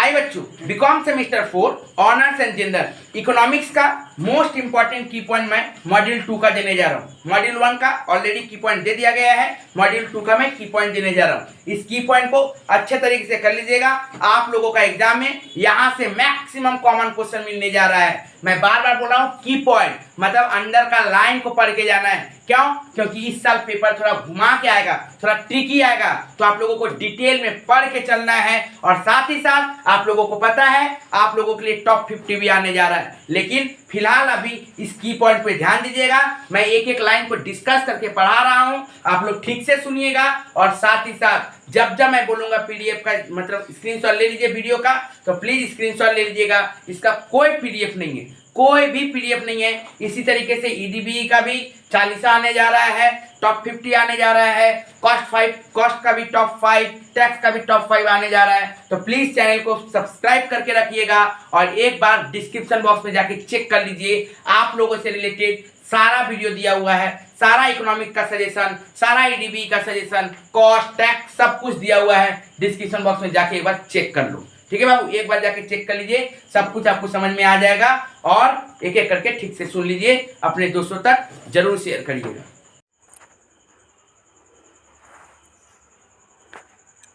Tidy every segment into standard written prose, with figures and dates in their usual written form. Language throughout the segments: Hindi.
आई बच्चों, BCom semester 4 honours and general economics का मोस्ट इंपॉर्टेंट की पॉइंट मैं मॉड्यूल 2 का देने जा रहा हूँ। मॉड्यूल 1 का ऑलरेडी की पॉइंट दे दिया गया है, मॉड्यूल 2 का मैं की पॉइंट देने जा रहा हूँ। इस की पॉइंट को अच्छे तरीके से कर लीजिएगा। आप लोगों का एग्जाम में यहाँ से मैक्सिमम कॉमन क्वेश्चन मिलने जा रहा है। मैं बार बार बोल रहा हूँ, की पॉइंट मतलब अंदर का लाइन को पढ़ के जाना है। क्यों? क्योंकि इस साल पेपर थोड़ा घुमा के आएगा, थोड़ा ट्रिकी आएगा, तो आप लोगों को डिटेल में पढ़ के चलना है। और साथ ही साथ आप लोगों को पता है, आप लोगों के लिए टॉप 50 भी आने जा रहा है। लेकिन फिलहाल अभी इस की पॉइंट पे ध्यान दीजिएगा। मैं एक एक लाइन को डिस्कस करके पढ़ा रहा हूँ, आप लोग ठीक से सुनिएगा। और साथ ही साथ जब जब मैं बोलूंगा पीडीएफ का मतलब स्क्रीनशॉट ले लीजिए वीडियो का, तो प्लीज स्क्रीनशॉट ले लीजिएगा। इसका कोई पीडीएफ नहीं है, कोई भी पीडीएफ नहीं है। इसी तरीके से ईडीबी का भी 40 आने जा रहा है, टॉप 50 आने जा रहा है, कॉस्ट का भी टॉप 5, टैक्स का भी टॉप 5 आने जा रहा है। तो प्लीज चैनल को सब्सक्राइब करके रखिएगा और एक बार डिस्क्रिप्शन बॉक्स में जाके चेक कर लीजिए। आप लोगों से रिलेटेड सारा वीडियो दिया हुआ है, सारा इकोनॉमिक का सजेशन, सारा ईडीबी का सजेशन, कॉस्ट टैक्स सब कुछ दिया हुआ है। डिस्क्रिप्शन बॉक्स में जाके एक बार चेक कर लो, ठीक है बाबू। एक बार जाके चेक कर लीजिए, सब कुछ आपको समझ में आ जाएगा। और एक एक करके ठीक से सुन लीजिए, अपने दोस्तों तक जरूर शेयर करिएगा।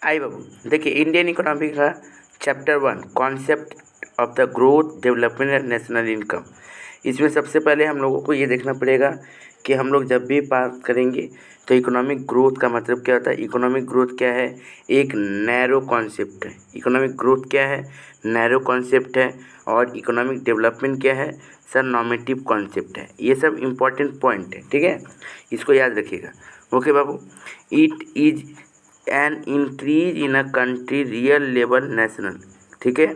आई बाबू देखिए, इंडियन इकोनॉमी का chapter 1 concept of the growth development and national income. इसमें सबसे पहले हम लोगों को ये देखना पड़ेगा कि हम लोग जब भी बात करेंगे तो इकोनॉमिक ग्रोथ का मतलब क्या होता है। इकोनॉमिक ग्रोथ क्या है? एक नैरो कॉन्सेप्ट है। इकोनॉमिक ग्रोथ क्या है? नैरो कॉन्सेप्ट है। और इकोनॉमिक डेवलपमेंट क्या है सर? नॉर्मेटिव कॉन्सेप्ट है। ये सब इम्पॉर्टेंट पॉइंट है, ठीक है, इसको याद रखिएगा। Okay Babu, it is an increase in a country real level national, ठीक है।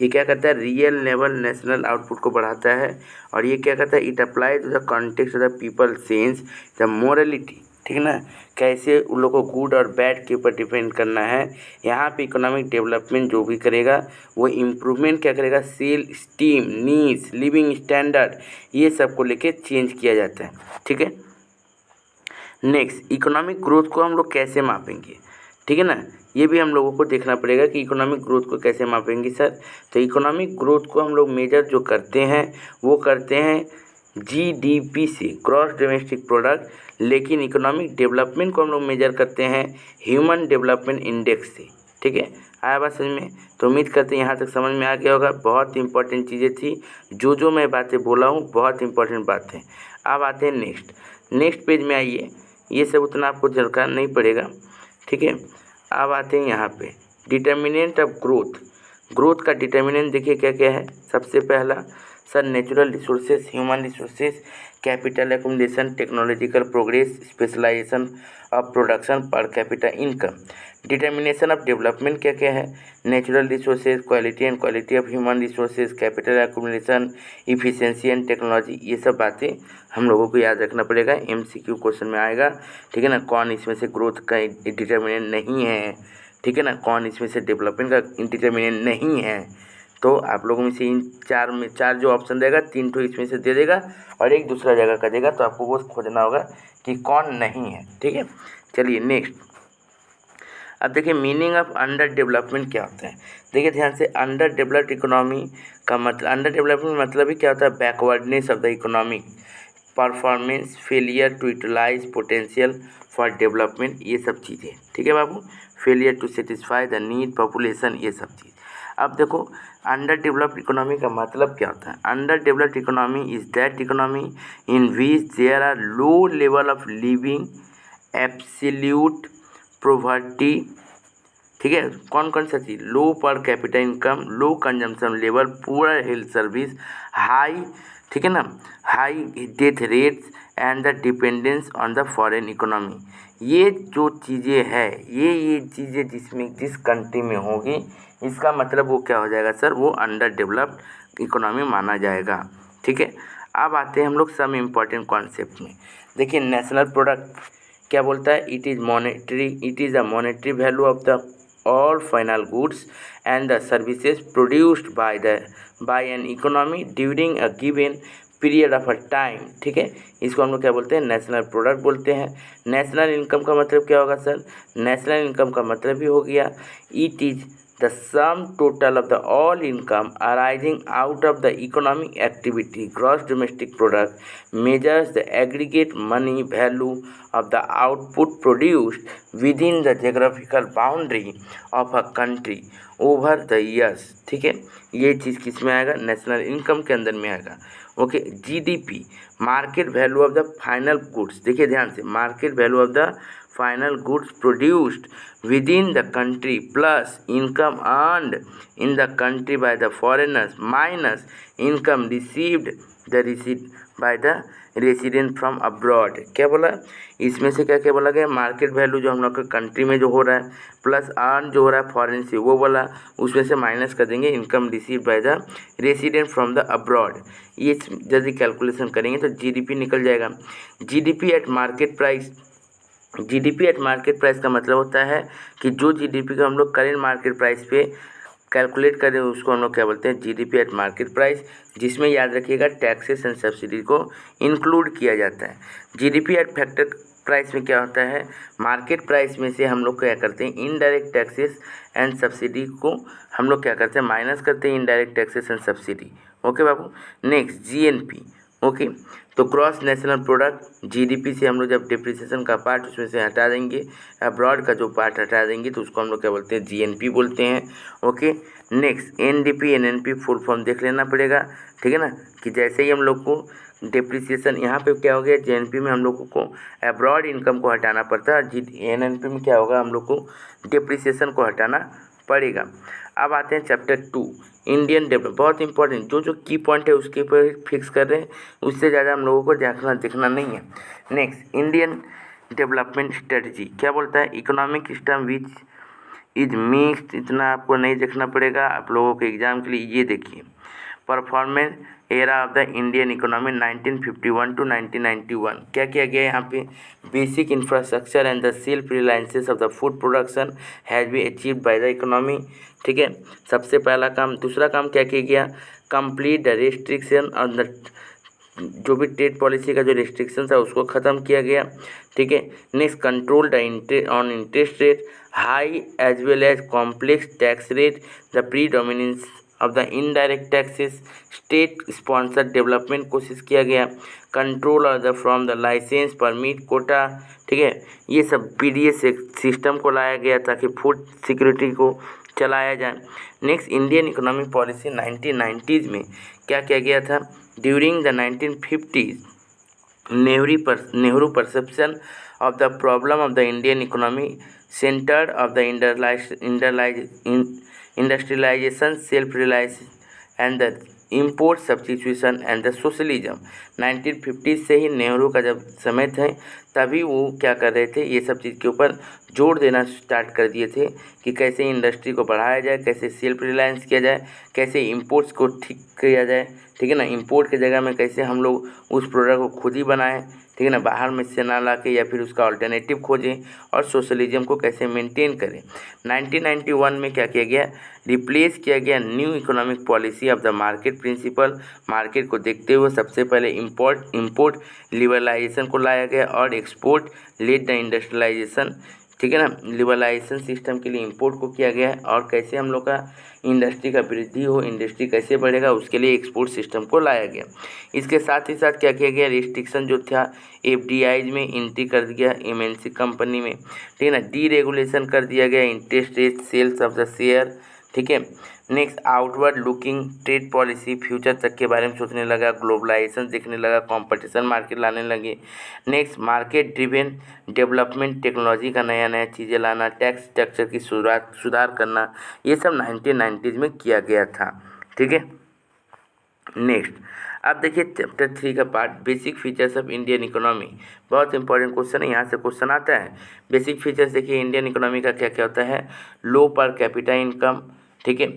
ये क्या करता है? रियल लेवल नेशनल आउटपुट को बढ़ाता है। और ये क्या करता है? It apply to the context of the people sense the morality, ठीक है ना, कैसे उन लोगों को गुड और बैड के ऊपर डिपेंड करना है। यहाँ पे इकोनॉमिक डेवलपमेंट जो भी करेगा वो इम्प्रूवमेंट क्या करेगा? Self esteem, needs, living standard, ये सब को लेके चेंज किया जाता है, ठीक है। नेक्स्ट, इकोनॉमिक ग्रोथ को हम लोग कैसे मापेंगे, ठीक है ना, ये भी हम लोगों को देखना पड़ेगा कि इकोनॉमिक ग्रोथ को कैसे मापेंगे सर। तो इकोनॉमिक ग्रोथ को हम लोग मेजर जो करते हैं वो करते हैं जीडीपी से, ग्रॉस डोमेस्टिक प्रोडक्ट। लेकिन इकोनॉमिक डेवलपमेंट को हम लोग मेजर करते हैं ह्यूमन डेवलपमेंट इंडेक्स से, ठीक है। आया बात समझ में? तो उम्मीद करते हैं यहाँ तक समझ में आ गया होगा। बहुत इंपॉर्टेंट चीज़ें थी, जो मैं बातें बोला हूँ बहुत इंपॉर्टेंट बात है। अब आते हैं नेक्स्ट पेज में आइए। ये सब उतना आपको दरकार नहीं पड़ेगा, ठीक है। अब आते हैं यहाँ पे डिटर्मिनेंट ऑफ ग्रोथ का डिटर्मिनेंट देखिए क्या क्या है। सबसे पहला sir natural resources, human resources, capital accommodation, technological progress, specialisation of production, per capita income. Determination of development क्या क्या है? Natural resources, quality and quality of human resources, capital accommodation, efficiency and technology. ये सब बातें हम लोगों को याद रखना पड़ेगा, एमसीक्यू क्वेश्चन में आएगा, ठीक है ना। कौन इसमें से ग्रोथ का डिटर्मिनेंट नहीं है, ठीक है ना, कौन इसमें से डेवलपमेंट का डिटर्मिनेंट नहीं है। तो आप लोगों में से इन चार जो ऑप्शन देगा, 3 तो इसमें से दे देगा और एक दूसरा जगह का देगा। तो आपको वो खोजना होगा कि कौन नहीं है, ठीक है। चलिए नेक्स्ट, अब देखिए मीनिंग ऑफ अंडर डेवलपमेंट क्या होता है। देखिए ध्यान से, अंडर डेवलप्ड इकोनॉमी का मतलब, अंडर डेवलपमेंट मतलब ही क्या होता है? Backwardness of the economic performance, failure to utilise potential for development, ये सब चीज़ें, ठीक है बाबू। Failure to satisfy the need population, ये सब चीज़। अब देखो अंडर डेवलप्ड इकोनॉमी का मतलब क्या होता है। Under developed economy is that economy in which there are low level of living, absolute poverty, ठीक है। कौन कौन सा चीज़? Low per capita income, low consumption level, poor health service, high, ठीक है ना, high death rates and the dependence on the foreign economy. ये जो चीज़ें हैं, ये चीज़ें जिस कंट्री में होगी, इसका मतलब वो क्या हो जाएगा सर? वो अंडर डेवलप्ड इकोनॉमी माना जाएगा, ठीक है। अब आते हैं हम लोग सम इम्पॉर्टेंट कॉन्सेप्ट में। देखिए नेशनल प्रोडक्ट क्या बोलता है? It is a monetary value of the all final goods and the services produced by an economy during a given period of a time, ठीक है। इसको हम लोग क्या बोलते हैं? नेशनल प्रोडक्ट बोलते हैं। नेशनल इनकम का मतलब क्या होगा सर? नेशनल इनकम का मतलब ही हो गया it is the sum total of the all income arising out of the economic activity gross domestic product measures the aggregate money value of the output produced within the geographical boundary of a country over the years। ठीक है, ये चीज़ किस में आएगा, नेशनल इनकम के अंदर में आएगा। Okay, GDP market value of the final goods, देखिए ध्यान से, market value of the final goods produced within the country plus income earned in the country by the foreigners minus income received by the resident from abroad। क्या बोला, इसमें से क्या क्या बोला गया, मार्केट वैल्यू जो हम लोग के कंट्री में जो हो रहा है प्लस अर्न जो हो रहा है फॉरेन से वो बोला, उसमें से माइनस कर देंगे income receive by the resident from the abroad. ये यदि कैलकुलेशन करेंगे तो जीडीपी निकल जाएगा। GDP at market price, GDP at market price का मतलब होता है कि जो जीडीपी को हम लोग करेंट मार्केट प्राइस पे कैलकुलेट करें उसको हम लोग क्या बोलते हैं, जीडीपी एट मार्केट प्राइस, जिसमें याद रखिएगा टैक्सेस एंड सब्सिडी को इंक्लूड किया जाता है। जीडीपी एट फैक्टर प्राइस में क्या होता है, मार्केट प्राइस में से हम लोग क्या करते हैं, इनडायरेक्ट टैक्सेस एंड सब्सिडी को हम लोग क्या करते हैं, माइनस करते हैं indirect taxes and subsidy. Okay Babu, next GNP. Okay, तो ग्रॉस नेशनल प्रोडक्ट जीडीपी से हम लोग जब डिप्रिसिएशन का पार्ट उसमें से हटा देंगे, अब्रॉड का जो पार्ट हटा देंगे तो उसको हम लोग क्या बोलते हैं, जीएनपी बोलते हैं। Okay, next NDP NNP full form देख लेना पड़ेगा। ठीक है ना, कि जैसे ही हम लोग को डिप्रिसिएशन यहाँ पे क्या हो गया, जीएनपी में हम लोगों को अब्रॉड इनकम को हटाना पड़ता है और एनएनपी में क्या होगा, हम लोग को डिप्रिसिएशन को हटाना पड़ेगा। अब आते हैं चैप्टर 2 इंडियन डेवलप, बहुत इंपॉर्टेंट, जो जो की पॉइंट है उसके ऊपर फिक्स कर रहे हैं, उससे ज़्यादा हम लोगों को देखना नहीं है। नेक्स्ट इंडियन डेवलपमेंट स्ट्रेटजी क्या बोलता है, economic system which is mixed, इतना आपको नहीं देखना पड़ेगा, आप लोगों के एग्जाम के लिए ये देखिए। Performance era of the Indian economy 1951 to 1991, क्या किया गया यहाँ पे, basic infrastructure and the self reliances of the food production has be achieved by the economy. ठीक है, सबसे पहला काम। दूसरा काम क्या किया गया, complete the restriction on the, जो भी ट्रेड पॉलिसी का जो रेस्ट्रिक्शन था उसको ख़त्म किया गया। ठीक है, next control the interest rate high as well as complex tax rate, the predominance of the indirect taxes, state sponsored development कोशिश किया गया, control of the from the licence permit quota. ठीक है, ये सब पीडीएस सिस्टम को लाया गया ताकि फूड सिक्योरिटी को चलाया जाए। Next Indian economic policy 1990s में क्या किया गया था, during the 1950s Nehru perception of the problem of the Indian economy centred of the industrialisation self reliance and the import substitution and the socialism. 1950 से ही नेहरू का जब समय था तभी वो क्या कर रहे थे, ये सब चीज़ के ऊपर जोर देना स्टार्ट कर दिए थे कि कैसे इंडस्ट्री को बढ़ाया जाए, कैसे सेल्फ रिलायंस किया जाए, कैसे इंपोर्ट्स को ठीक किया जाए। ठीक है ना, इंपोर्ट की जगह में कैसे हम लोग उस प्रोडक्ट को खुद ही बनाएं, ठीक है ना, बाहर में से ना ला के, या फिर उसका अल्टरनेटिव खोजें, और सोशलिज्म को कैसे मेंटेन करें। 1991 में क्या किया गया, रिप्लेस किया गया new economic policy of the market principle. Market को देखते हुए सबसे पहले इंपोर्ट लिबरलाइजेशन को लाया गया और एक्सपोर्ट लेड द इंडस्ट्रियलाइजेशन। ठीक है ना, लिबरलाइजेशन सिस्टम के लिए इंपोर्ट को किया गया है, और कैसे हम लोग का इंडस्ट्री का वृद्धि हो, इंडस्ट्री कैसे बढ़ेगा, उसके लिए एक्सपोर्ट सिस्टम को लाया गया। इसके साथ ही साथ क्या किया गया, रिस्ट्रिक्शन जो था एफडीआईज में एंट्री कर दिया एमएनसी कंपनी में। ठीक है ना, डीरेगुलेशन कर दिया गया interest rate sales of the share. ठीक है, next outward looking trade policy, future तक के बारे में सोचने लगा, ग्लोबलाइजेशन देखने लगा, कंपटीशन मार्केट लाने लगे। Next market driven development, technology का नया नया चीज़ें लाना, टैक्स स्ट्रक्चर की सुधार करना, ये सब 1990s में किया गया था। ठीक है, नेक्स्ट अब देखिए चैप्टर 3 का part basic features of Indian economy. बहुत इंपॉर्टेंट क्वेश्चन है, यहाँ से क्वेश्चन आता है। बेसिक फीचर्स देखिए इंडियन इकोनॉमी का क्या क्या होता है, लो पर कैपिटा इनकम, ठीक है,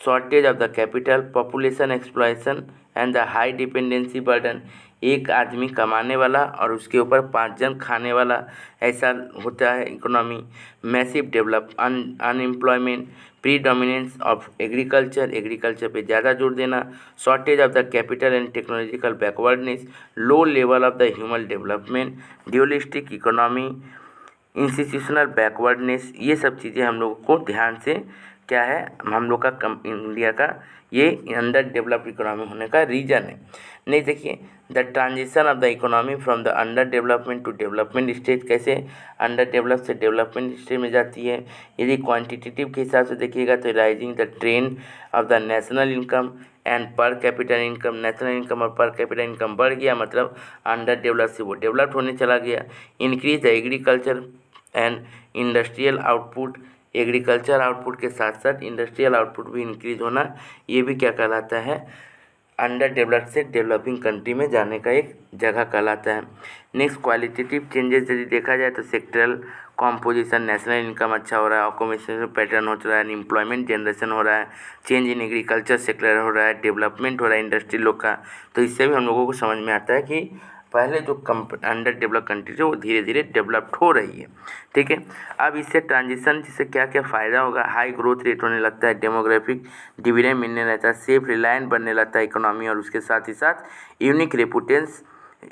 shortage of the capital, population exploitation and the high dependency burden, एक आदमी कमाने वाला और उसके ऊपर 5 जन खाने वाला, ऐसा होता है economy. Massive develop unemployment, predominance of agriculture पे ज़्यादा जोर देना, shortage of the capital and technological backwardness, low level of the human development, dualistic economy, institutional backwardness, ये सब चीज़ें हम लोगों को ध्यान से क्या है, हम लोग का इंडिया का ये अंडर डेवलप्ड इकोनॉमी होने का रीज़न है। नहीं देखिए, the transition of the economy from the under development to development stage, कैसे अंडर डेवलप से डेवलपमेंट स्टेज में जाती है। यदि क्वांटिटेटिव के हिसाब से देखिएगा तो rising the trend of the national income and पर कैपिटल इनकम, नेशनल इनकम और पर कैपिटल इनकम बढ़ गया, मतलब अंडर डेवलप से वो डेवलप्ड होने चला गया। Increase the agriculture and industrial output, agriculture output के साथ साथ इंडस्ट्रियल आउटपुट भी इंक्रीज होना, ये भी क्या कहलाता है, अंडर डेवलप्ड से डेवलपिंग कंट्री में जाने का एक जगह कहलाता है। नेक्स्ट क्वालिटेटिव चेंजेस यदि देखा जाए तो सेक्टरल कॉम्पोजिशन, नेशनल इनकम अच्छा हो रहा है, ऑक्यूपेशनल पैटर्न हो रहा है, एम्प्लॉयमेंट जनरेशन हो रहा है, चेंज इन एग्रीकल्चर सेक्टर हो रहा है, डेवलपमेंट हो रहा है इंडस्ट्री लोग का। तो इससे भी हम लोगों को समझ में आता है कि पहले जो अंडर डेवलप कंट्री है वो धीरे धीरे डेवलप्ड हो रही है। ठीक है, अब इससे ट्रांजिशन से क्या क्या फ़ायदा होगा, हाई ग्रोथ रेट होने लगता है, डेमोग्राफिक डिविडेंड मिलने लगता है, सेल्फ रिलायंट बनने लगता है इकोनॉमी, और उसके साथ ही साथ यूनिक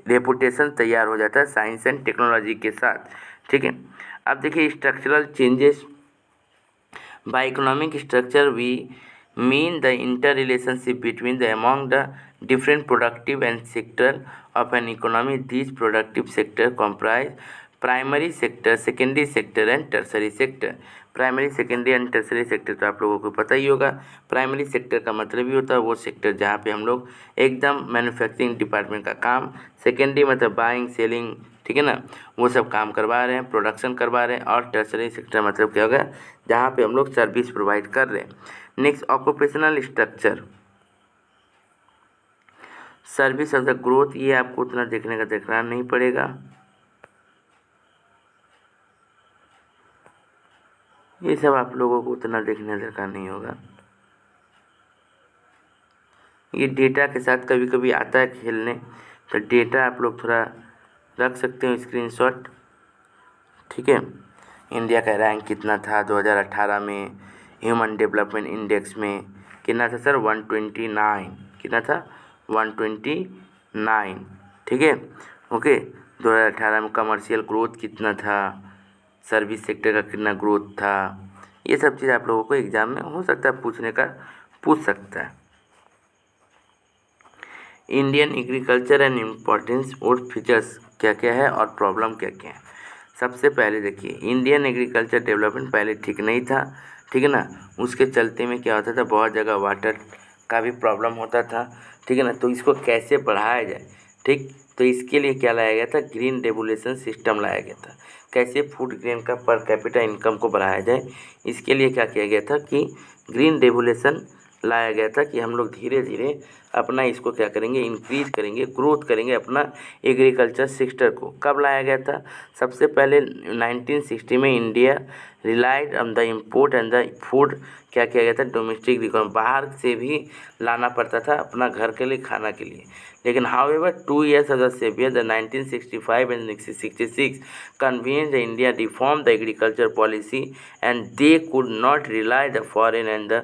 रेपुटेशन तैयार हो जाता है साइंस एंड टेक्नोलॉजी के साथ। ठीक है, अब देखिए structural changes by economic structure we mean the interrelationship between the among the different productive and sector of an economy. These productive sector comprise primary sector, secondary sector and tertiary sector. Primary, secondary and tertiary sector तो आप लोगों को पता ही होगा। प्राइमरी सेक्टर का मतलब ही होता है वो सेक्टर जहाँ पे हम लोग एकदम मैन्युफैक्चरिंग डिपार्टमेंट का काम, सेकेंडरी मतलब बाइंग सेलिंग, ठीक है ना, वो सब काम करवा रहे हैं, प्रोडक्शन करवा रहे हैं, और टर्सरी सेक्टर मतलब क्या होगा, जहाँ पे हम लोग सर्विस प्रोवाइड कर रहे हैं। Next occupational structure, service of the growth, ये आपको उतना देखना नहीं पड़ेगा, ये सब आप लोगों को उतना देखने दरकार नहीं होगा। ये डेटा के साथ कभी कभी आता है खेलने, तो डेटा आप लोग थोड़ा रख सकते हो स्क्रीनशॉट। ठीक है, इंडिया का रैंक कितना था 2018 में ह्यूमन डेवलपमेंट इंडेक्स में, कितना था सर 129, कितना था 129। ठीक है, ओके, 2018 में कमर्शियल ग्रोथ कितना था, सर्विस सेक्टर का कितना ग्रोथ था, ये सब चीज़ आप लोगों को एग्जाम में हो सकता है पूछ सकता है। इंडियन एग्रीकल्चर एंड इम्पोर्टेंस और फीचर्स क्या क्या है और प्रॉब्लम क्या क्या है। सबसे पहले देखिए, इंडियन एग्रीकल्चर डेवलपमेंट पहले ठीक नहीं था, ठीक है ना, उसके चलते में क्या होता था, बहुत जगह वाटर का भी प्रॉब्लम होता था, ठीक है ना, तो इसको कैसे बढ़ाया जाए, ठीक, तो इसके लिए क्या लाया गया था, ग्रीन रेगुलेशन सिस्टम लाया गया था। कैसे फूड ग्रेन का पर कैपिटा इनकम को बढ़ाया जाए, इसके लिए क्या किया गया था कि ग्रीन रेगुलेशन लाया गया था कि हम लोग धीरे धीरे अपना इसको क्या करेंगे, इंक्रीज करेंगे, ग्रोथ करेंगे अपना एग्रीकल्चर सेक्टर को। कब लाया गया था, सबसे पहले 1960 में India relied on the import and the food, क्या किया गया था, डोमेस्टिक रिक्वायरमेंट, बाहर से भी लाना पड़ता था अपना घर के लिए, खाना के लिए। लेकिन however 2 years of the savior, the 1965 and 1966 convened the India reformed the agriculture policy and they could not rely the foreign and the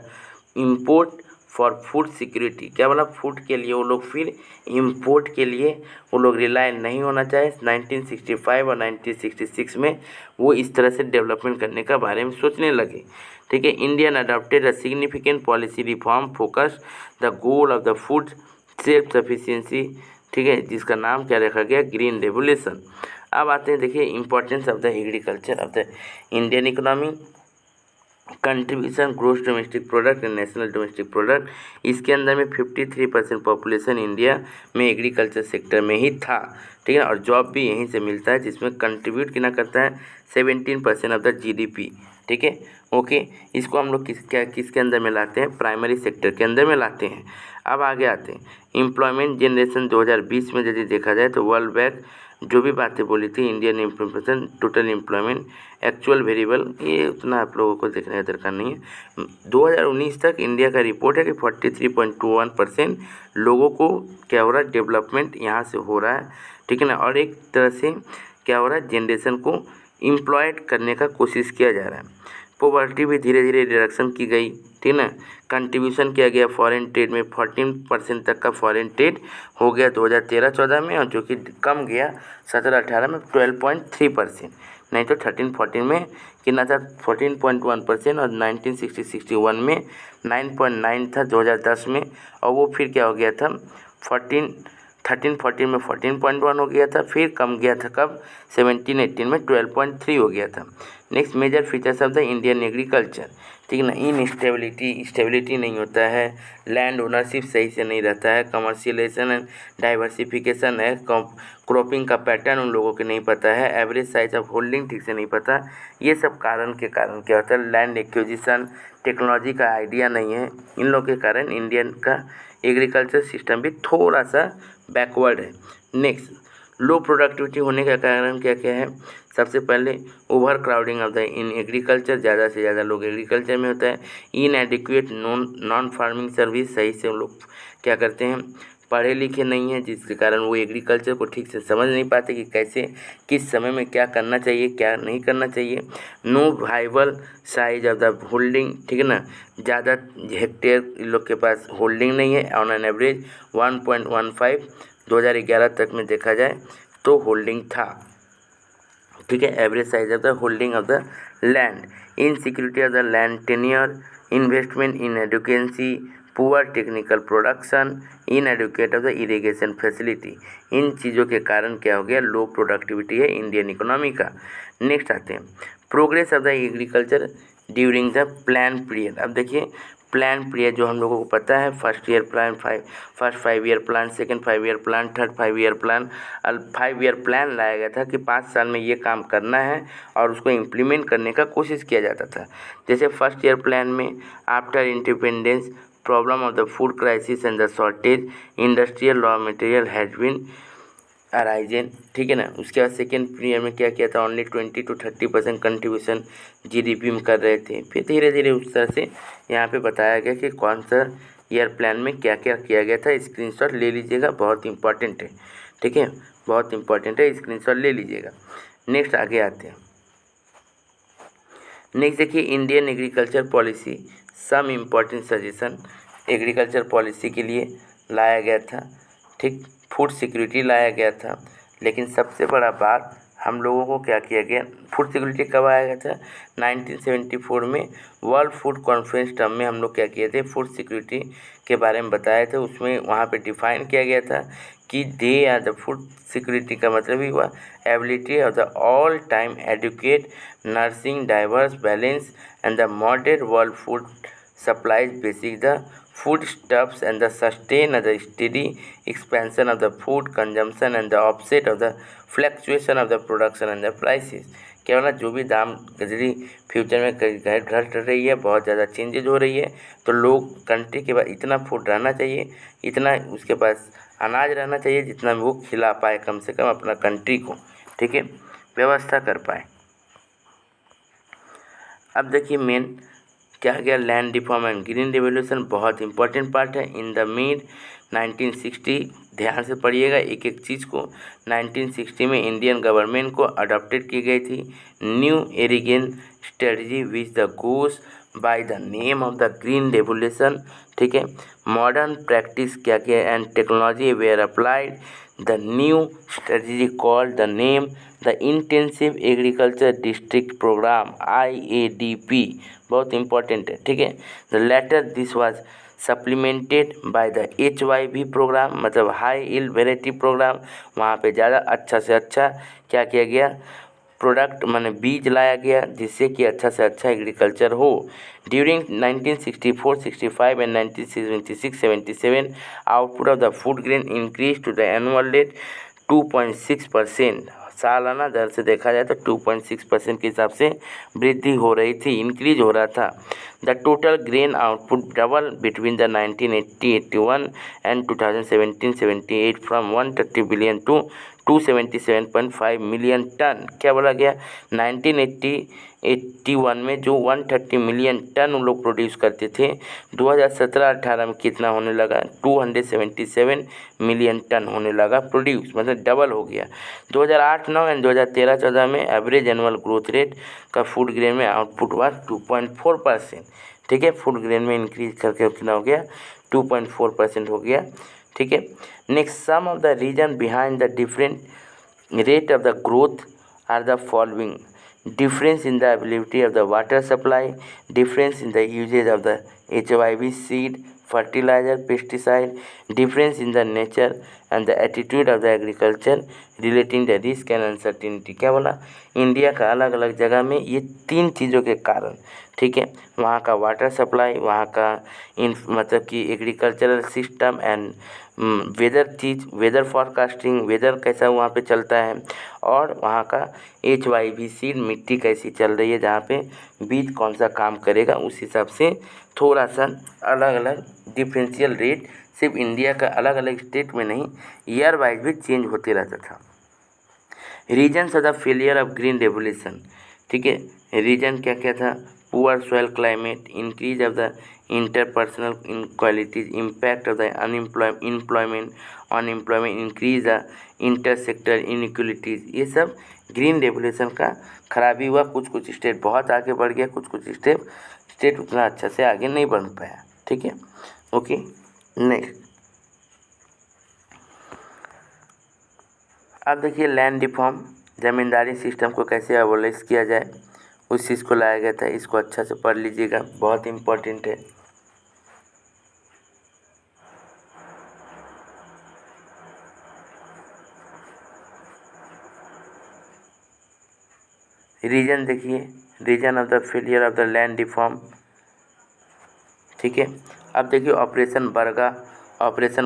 import for food security. क्या बोला, फूड के लिए वो लोग फिर इम्पोर्ट के लिए वो लोग रिलाय नहीं होना चाहे। 1965 और 1966 में वो इस तरह से डेवलपमेंट करने का बारे में सोचने लगे। ठीक है, Indian adopted a significant policy reform focus the goal of the food self sufficiency, ठीक है, जिसका नाम क्या रखा गया, ग्रीन रेवोल्यूशन। अब आते हैं देखिए importance of the agriculture of the Indian economy, contribution gross domestic product and national domestic product, इसके अंदर में 53% पॉपुलेशन इंडिया में एग्रीकल्चर सेक्टर में ही था। ठीक है, और जॉब भी यहीं से मिलता है, जिसमें कंट्रीब्यूट कितना करता है, 17% ऑफ द GDP। ठीक है, ओके, इसको हम लोग किसके अंदर में लाते हैं, प्राइमरी सेक्टर के अंदर में लाते हैं। अब आगे आते हैं एम्प्लॉयमेंट जनरेशन 2020 में यदि देखा जाए तो वर्ल्ड बैंक जो भी बातें बोली थी, Indian employment, total employment, actual variable, ये उतना आप लोगों को देखने का दरकार नहीं है। 2019 तक इंडिया का रिपोर्ट है कि 43.21% लोगों को क्या हो रहा है, डेवलपमेंट यहाँ से हो रहा है। ठीक है ना, और एक तरह से क्या हो रहा है, जनरेशन को एम्प्लॉयड करने का कोशिश किया जा रहा है। पॉवर्टी भी धीरे धीरे रिडक्शन की गई, ठीक है ना, कंट्रीब्यूशन किया गया फॉरेन ट्रेड में, 14% तक का फॉरेन ट्रेड हो गया 2013-14 में, और जो कि कम गया 17-18 में 12.3%। नहीं तो 13-14 में कितना था 14.1% और 1960-61 में 9.9 था 2010 में, और वो फिर क्या हो गया था 13-14 में 14.1 हो गया था, फिर कम गया था कब 17-18 में 12.3 हो गया था। Next major features of the Indian agriculture, ठीक है ना, स्टेबिलिटी नहीं होता है, लैंड ओनरशिप सही से नहीं रहता है, कमर्शियलाइजेशन एंड डाइवर्सिफिकेशन है, क्रॉपिंग का पैटर्न उन लोगों को नहीं पता है, एवरेज साइज ऑफ होल्डिंग ठीक से नहीं पता। ये सब कारण क्या होता है, लैंड एक्विजिशन टेक्नोलॉजी का आइडिया नहीं है, इन लोगों के कारण इंडियन का एग्रीकल्चर सिस्टम भी थोड़ा सा बैकवर्ड है। नेक्स्ट लो प्रोडक्टिविटी होने का कारण क्या क्या है, सबसे पहले over crowding of the in agriculture, ज़्यादा से ज़्यादा लोग एग्रीकल्चर में होता है। इनएडिक्वेट नॉन फार्मिंग सर्विस, सही से लोग क्या करते हैं पढ़े लिखे नहीं हैं, जिसके कारण वो एग्रीकल्चर को ठीक से समझ नहीं पाते कि कैसे किस समय में क्या करना चाहिए क्या नहीं करना चाहिए। No viable size of the holding, ठीक है ना, ज़्यादा हेक्टेयर इन लोग के पास होल्डिंग नहीं है। ऑन एन एवरेज 1.15 2011 तक में देखा जाए तो होल्डिंग था, ठीक है, average size of the holding of the land. Insecurity of the land tenure, investment inadequacy, poor technical production, inadequate of the irrigation facility, इन चीज़ों के कारण क्या हो गया लो प्रोडक्टिविटी है इंडियन इकोनॉमी का। नेक्स्ट आते हैं progress of the agriculture during the plan period. अब देखिए प्लान पीरियड जो हम लोगों को पता है, first 5 year plan, second 5 year plan, third 5 year plan. 5 year plan लाया गया था कि 5 साल में ये काम करना है और उसको इम्प्लीमेंट करने का कोशिश किया जाता था। जैसे फर्स्ट ईयर प्लान में after independence problem of the food crisis and the shortage industrial raw material has been arisen, ठीक है ना। उसके बाद सेकेंड पीरियड में क्या किया था, ओनली 20 to 30% कंट्रीब्यूशन जीडीपी में कर रहे थे। फिर धीरे धीरे उस तरह से यहाँ पे बताया गया कि कौन सा ईयर प्लान में क्या क्या किया गया था। स्क्रीनशॉट ले लीजिएगा, बहुत इंपॉर्टेंट है, ठीक है, बहुत इंपॉर्टेंट है, स्क्रीनशॉट ले लीजिएगा। नेक्स्ट आगे आते हैं। नेक्स्ट देखिए Indian agriculture policy, some important suggestion agriculture policy के लिए लाया गया था, ठीक, फूड सिक्योरिटी लाया गया था। लेकिन सबसे बड़ा बात हम लोगों को क्या किया गया, फूड सिक्योरिटी कब आया गया था 1974 में वर्ल्ड फूड कॉन्फ्रेंस टर्म में हम लोग क्या किए थे फूड सिक्योरिटी के बारे में बताए थे। उसमें वहाँ पे डिफाइन किया गया था कि they are the food security का मतलब ही हुआ ability of the all time adequate nourishing diverse balance and the moderate world food supplies basic the foodstuffs and the sustain the steady expansion of the food consumption and the offset of the fluctuation of the production and the prices। क्या बोला, जो भी दाम यदि फ्यूचर में घट रही है, बहुत ज़्यादा चेंजेज हो रही है, तो लोग कंट्री के पास इतना फूड रहना चाहिए, इतना उसके पास अनाज रहना चाहिए जितना वो खिला पाए कम से कम अपना कंट्री को, ठीक है, व्यवस्था कर पाए। अब देखिए मेन क्या गया, land reform and green revolution बहुत इंपॉर्टेंट पार्ट है। इन द मिड 1960, ध्यान से पढ़िएगा एक एक चीज़ को, 1960 में इंडियन गवर्नमेंट को अडॉप्टेड की गई थी new irrigation strategy which the goes by the name of the green revolution, ठीक है। मॉडर्न प्रैक्टिस क्या किया and technology were applied the new strategy called the name the intensive agriculture district programme IADP, बहुत इंपॉर्टेंट है, ठीक है। The latter this was supplemented by the HYV programme, मतलब हाई यील्ड वेराइटी प्रोग्राम। वहाँ पे ज़्यादा अच्छा से अच्छा क्या किया गया, प्रोडक्ट माने बीज लाया गया जिससे कि अच्छा से अच्छा एग्रीकल्चर हो। During 1964, 65 and 1976, 77 output of the food grain increase to the annual rate 2.6%। सालाना दर से देखा जाए तो 2.6% के हिसाब से वृद्धि हो रही थी, इंक्रीज हो रहा था। The total grain output double between the 1980-81 and 2017-78 from 130 billion to 277.5 million ton. क्या बोला गया, 1980-81 में जो 130 मिलियन टन उन लोग प्रोड्यूस करते थे, 2017-18 में कितना होने लगा, 277 मिलियन टन होने लगा प्रोड्यूस, मतलब डबल हो गया। 2008-9 एंड 2013-14 में एवरेज एनुअल ग्रोथ रेट का फूड ग्रेन में आउटपुट हुआ 2.4%, ठीक है। फूड ग्रेन में इंक्रीज करके कितना हो गया, 2.4% हो गया, ठीक है। Next some of the reason behind the different rate of the growth are the following, difference in the availability of the water supply, difference in the usage of the HYV seed, fertilizer, pesticide, difference in the nature and the attitude of the agriculture relating the risk and uncertainty। क्या बोला, इंडिया का अलग अलग जगह में ये 3 चीज़ों के कारण, ठीक है, वहाँ का वाटर सप्लाई, वहाँ का मतलब कि agricultural system and weather forecasting, weather कैसा वहाँ पे चलता है, और वहाँ का HYV सीड, मिट्टी कैसी चल रही है, जहाँ पे बीज कौन सा काम करेगा, उस हिसाब से थोड़ा सा अलग अलग डिफरेंशियल रेट सिर्फ इंडिया का अलग अलग स्टेट में नहीं, ईयर वाइज भी चेंज होते रहता था। Reasons of the failure of green revolution, ठीक है, रीजन क्या क्या था, poor soil climate, increase of the interpersonal inequalities, impact of the unemployment, increase the intersector inequalities, ये सब ग्रीन रेवोल्यूशन का खराबी हुआ। कुछ कुछ स्टेट बहुत आगे बढ़ गया, कुछ कुछ स्टेट उतना अच्छा से आगे नहीं बढ़ पाया, ठीक है। ओके, नेक्स्ट अब देखिए लैंड रिफॉर्म, ज़मींदारी सिस्टम को कैसे एबोलिश किया जाए, उस चीज़ को लाया गया था। इसको अच्छा से पढ़ लीजिएगा, बहुत इम्पोर्टेंट है। रीजन देखिए, reason of the failure of the land reform, ठीक है। अब देखिए ऑपरेशन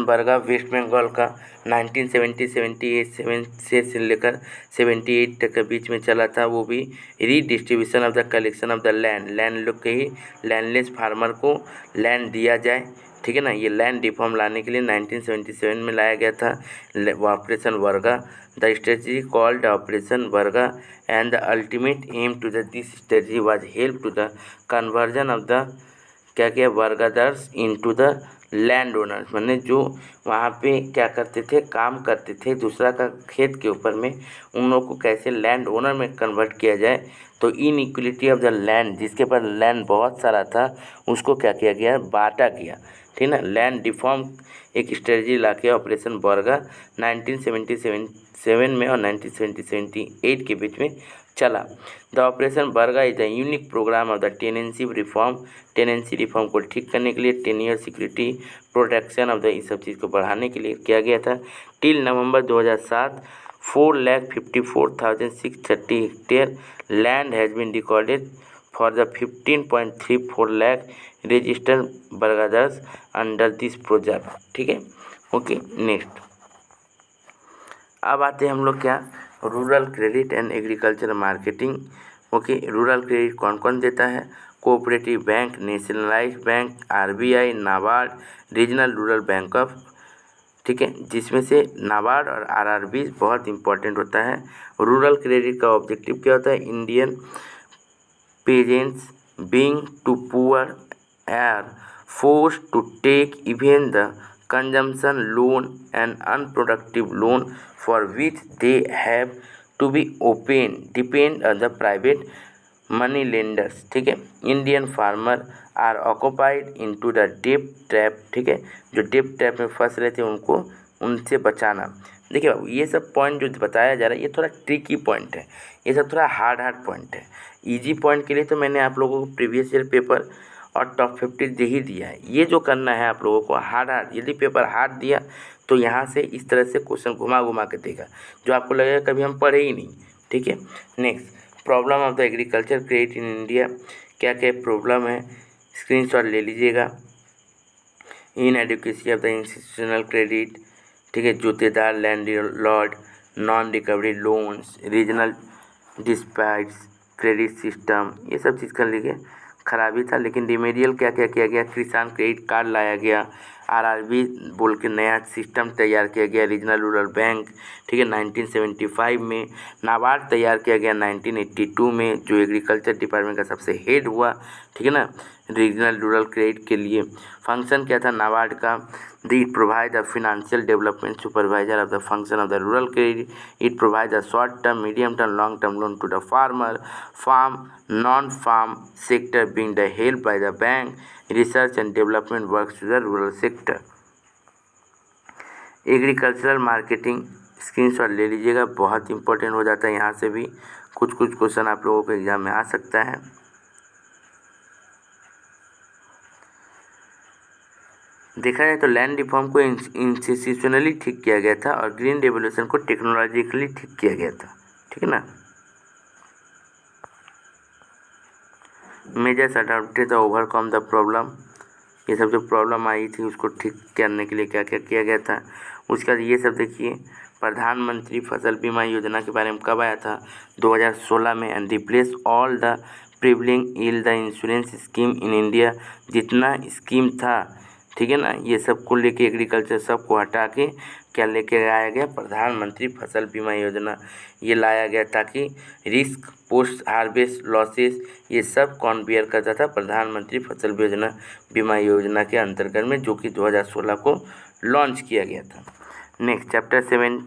बरगा वेस्ट बंगाल का 1978 से लेकर 78 तक के बीच में चला था। वो भी redistribution of the collection of the land लोग के ही लैंडलेस फार्मर को लैंड दिया जाए, ठीक है ना। ये लैंड रिफॉर्म लाने के लिए 1977 में लाया गया था operation Barga. The strategy called operation Barga and the ultimate aim to this strategy was help to the conversion of the क्या क्या bargadars into the land owners, मैंने जो वहाँ पे क्या करते थे, काम करते थे दूसरा का खेत के ऊपर में, उन लोगों को कैसे लैंड ओनर में कन्वर्ट किया जाए। तो इनइक्वलिटी ऑफ द लैंड, जिसके पास लैंड बहुत सारा था उसको क्या किया गया, बांटा गया, ठीक ना। लैंड रिफॉर्म एक स्ट्रेटजी ला के ऑपरेशन बरगा 1977 में और 1978 के बीच में चला। The operation Barga is the unique programme of the tenancy reform को ठीक करने के लिए, tenure security protection of the इस सब चीज़ को बढ़ाने के लिए किया गया था। Till November 2007 4,54,630 hectare land has been recorded for the 15.34 lakh registered bargadars under this project, ठीक है। ओके, नेक्स्ट अब आते हैं हम लोग क्या, rural credit and agriculture marketing. Okay, rural credit कौन कौन देता है, cooperative bank, nationalised bank, RBI, NABARD, regional rural bank of, ठीक है, जिसमें से नाबार्ड और RRB बहुत इंपॉर्टेंट होता है। रूरल क्रेडिट का ऑब्जेक्टिव क्या होता है, Indian peasants being too poor are forced to take even the consumption loan and unproductive loan for which they have to be depend on the private money lenders, ठीक है। Indian farmer are occupied into the debt trap, ठीक है, जो डेट ट्रैप में फंस रहे थे उनको उनसे बचाना। देखिए बाबू, ये सब पॉइंट जो बताया जा रहा है ये थोड़ा ट्रिकी पॉइंट है, ये सब थोड़ा हार्ड पॉइंट है। इजी पॉइंट के लिए तो मैंने आप लोगों को प्रीवियस ईयर पेपर और टॉप 50 दे ही दिया है। ये जो करना है आप लोगों को हार्ड, यदि पेपर हार्ड दिया तो यहाँ से इस तरह से क्वेश्चन घुमा के देगा जो आपको लगेगा कभी हम पढ़े ही नहीं, ठीक है। Next, problem of the agriculture credit in India, क्या क्या प्रॉब्लम है, स्क्रीनशॉट ले लीजिएगा। Inadequacy of the institutional credit, ठीक है, jotedar landlord, non recovery loans, regional disputes, credit system, ये सब चीज़ कर लीजिए। खराबी था, लेकिन रिमेडियल क्या क्या किया गया, किसान क्रेडिट कार्ड लाया गया, RRB बोल के नया सिस्टम तैयार किया गया, रीजनल रूरल बैंक, ठीक है, 1975 में, नाबार्ड तैयार किया गया 1982 में, जो एग्रीकल्चर डिपार्टमेंट का सबसे हेड हुआ, ठीक है ना, रीजनल रूरल क्रेडिट के लिए। फंक्शन क्या था नाबार्ड का, it provide the financial development supervisor of the function of the rural credit, it provide the short term, medium term, long term loan to the farmer, farm, non farm sector being the help by the bank, research and development works to the rural sector। Agricultural marketing screenshot ले लीजिएगा, बहुत इंपॉर्टेंट हो जाता है यहाँ से भी कुछ कुछ क्वेश्चन आप लोगों को एग्जाम में आ सकता है। देखा जाए तो लैंड रिफॉर्म को इंस्टीट्यूशनली ठीक किया गया था और ग्रीन रेवोल्यूशन को टेक्नोलॉजिकली ठीक किया गया था, ठीक है ना। Measures adopted to overcome the problem, ये सब जो प्रॉब्लम आई थी उसको ठीक करने के लिए क्या क्या किया गया था। उसके बाद ये सब देखिए, प्रधानमंत्री फसल बीमा योजना के बारे में कब आया था, 2016 में। And replace all the prevailing ill the insurance scheme in India, जितना स्कीम था, ठीक है ना, ये सब को लेके एग्रीकल्चर सबको हटा के क्या लेके आया गया, प्रधानमंत्री फसल बीमा योजना ये लाया गया, ताकि रिस्क पोस्ट हार्वेस्ट लॉसेस ये सब कौन बियर करता था, प्रधानमंत्री फसल बीमा योजना के अंतर्गत में, जो कि 2016 को लॉन्च किया गया था। नेक्स्ट चैप्टर 7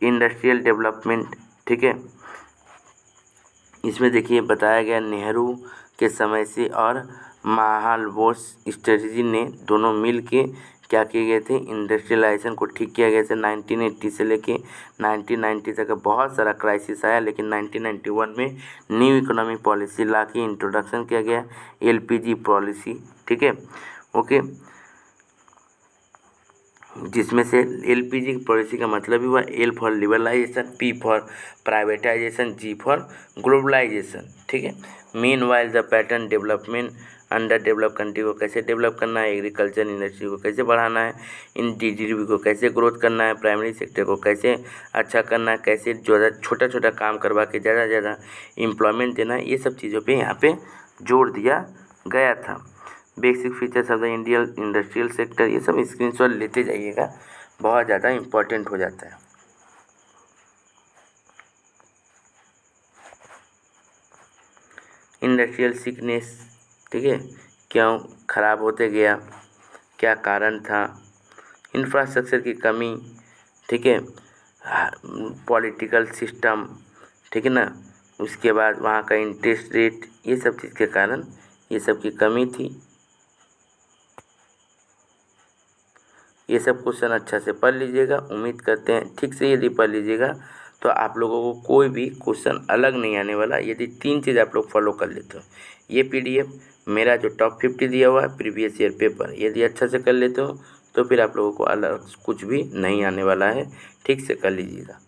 इंडस्ट्रियल डेवलपमेंट, ठीक है। इसमें देखिए बताया गया नेहरू के समय से और महालनोबिस स्ट्रेटजी ने दोनों मिल के क्या किए गए थे, इंडस्ट्रियलाइजेशन को ठीक किया गया था। 1980 से लेके 1990 तक बहुत सारा क्राइसिस आया, लेकिन 1991 में न्यू इकोनॉमिक पॉलिसी ला के इंट्रोडक्शन किया गया, एलपीजी पॉलिसी, ठीक है, ओके। जिसमें से एलपीजी पॉलिसी का मतलब ही हुआ L for liberalisation, P for privatisation, G for globalisation, ठीक है। Meanwhile the pattern development, under develop country को कैसे डेवलप करना है, एग्रीकल्चर इंडस्ट्री को कैसे बढ़ाना है, इन जीडीपी को कैसे ग्रोथ करना है, प्राइमरी सेक्टर को कैसे अच्छा करना है, कैसे ज़्यादा छोटा छोटा काम करवा के ज़्यादा ज़्यादा एम्प्लॉयमेंट देना है, ये सब चीज़ों पे यहाँ पे जोर दिया गया था। Basic features of the Indian industrial sector, ये सब स्क्रीनशॉट लेते जाइएगा, बहुत ज़्यादा इम्पोर्टेंट हो जाता है। इंडस्ट्रियल सिकनेस, ठीक है, क्यों ख़राब होते गया, क्या कारण था, इंफ्रास्ट्रक्चर की कमी, ठीक है, पॉलिटिकल सिस्टम, ठीक है ना, उसके बाद वहाँ का इंटरेस्ट रेट, ये सब चीज़ के कारण ये सब की कमी थी। ये सब क्वेश्चन अच्छा से पढ़ लीजिएगा, उम्मीद करते हैं ठीक से यदि पढ़ लीजिएगा तो आप लोगों को कोई भी क्वेश्चन अलग नहीं आने वाला, यदि 3 चीज़ आप लोग फॉलो कर लेते हो। ये पीडीएफ मेरा जो टॉप 50 दिया हुआ है प्रीवियस ईयर पेपर, यदि अच्छा से कर लेते हो तो फिर आप लोगों को अलग कुछ भी नहीं आने वाला है, ठीक से कर लीजिएगा।